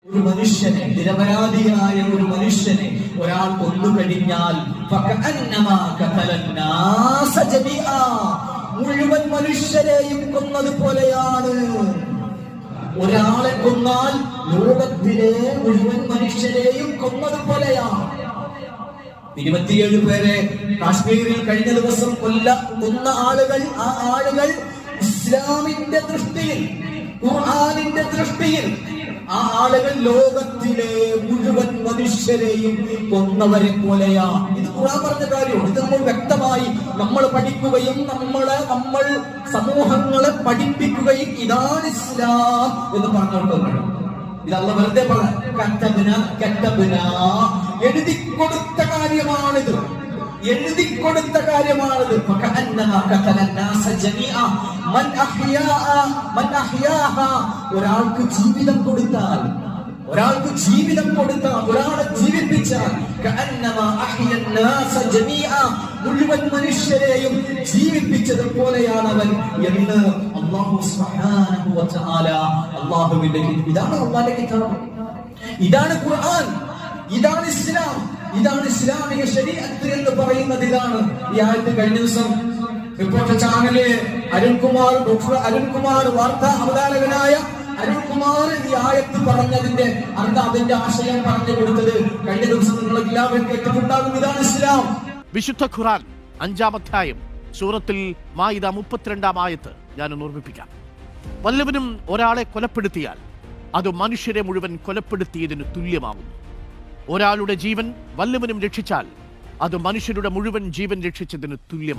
ഒരു മനുഷ്യനെ, നിരപരാധിയായ ഒരു മനുഷ്യനെ ഒരാൾ കൊന്നു കഴിഞ്ഞാൽ മുഴുവൻ മനുഷ്യരെയും കൊന്നതുപോലെയാണ്. ഒരാളെ കൊന്നാൽ ലോകത്തിലെ മുഴുവൻ മനുഷ്യരെയും കൊന്നതുപോലെയാണ്. 27 പേരെ കാശ്മീരിൽ കഴിഞ്ഞ ദിവസം കൊന്ന ആളുകൾ, ആ ആളുകൾ ഇസ്ലാമിന്റെ ദൃഷ്ടിയിൽ, ഖുർആനിന്റെ ദൃഷ്ടിയിൽ ആ ആളുകൾ ലോകത്തിലെ മുഴുവൻ മനുഷ്യരെയും കൊന്നവരെ പോലെയാ. ഇത് ഖുർആൻ പറഞ്ഞ കാര്യമാണ്. ഇത് നമ്മൾ വ്യക്തമായി നമ്മൾ പഠിക്കുകയും നമ്മൾ സമൂഹങ്ങളെ പഠിപ്പിക്കുകയും ഇതാണ് ഇസ്ലാം എന്ന് പറഞ്ഞുകൊണ്ടുവരണം. ഇതല്ല വെറുതെ എഴുതി കൊടുത്ത കാര്യമാണിത്, എഴുതി കൊടുത്ത കാര്യമാണിത്. ഒരാൾക്ക് ജീവിതം കൊടുത്താൽ, ഒരാൾക്ക് ജീവിതം കൊടുത്താൽ, ഒരാളെ ജീവിപ്പിച്ചാൽ മുഴുവൻ മനുഷ്യരെയും ജീവിപ്പിച്ചതുപോലെയാണ് അവൻ എന്ന് അല്ലാഹു സുബ്ഹാനഹു വ തആല അല്ലാഹുവിന്റെ ഇതാണ് അല്ലാഹുവിന്റെ കിതാബ്, ഇതാണ് ഖുർആൻ, ഇതാണ് ഇസ്ലാം, ഇതാണ് ഇസ്ലാമിക ശരീഅത്ത് എന്ന് പറയുന്നത്. ഇതാണ് ഈ ആയത്ത്. കഴിഞ്ഞ ദിവസം റിപ്പോർട്ടർ ചാനലിലെ ഡോക്ടർ അരുൺകുമാർ, വാർത്താ അവതാരകനായ അരുൺകുമാർ ഈ ആയത്ത് പറഞ്ഞതിന്റെ അതിന്റെ ആശയം പറഞ്ഞു കൊടുത്തത് കഴിഞ്ഞ ദിവസം നിങ്ങൾ എല്ലാവരും കേട്ടിട്ടുണ്ടാകും. ഇതാണ് ഇസ്ലാം. വിശുദ്ധ ഖുർആൻ 5-ാം അധ്യായം സൂറത്തുൽ മാഇദ 32-ാം ആയത്ത് ഞാനൊന്ന് ഓർമ്മിപ്പിക്കാം. വല്ലവനും ഒരാളെ കൊലപ്പെടുത്തിയാൽ അത് മനുഷ്യരെ മുഴുവൻ കൊലപ്പെടുത്തിയതിന് തുല്യമാകുന്നു. ഒരാളുടെ ജീവൻ വല്ലവനും രക്ഷിച്ചാൽ അത് മനുഷ്യരുടെ മുഴുവൻ ജീവൻ രക്ഷിച്ചതിന് തുല്യമാണ്.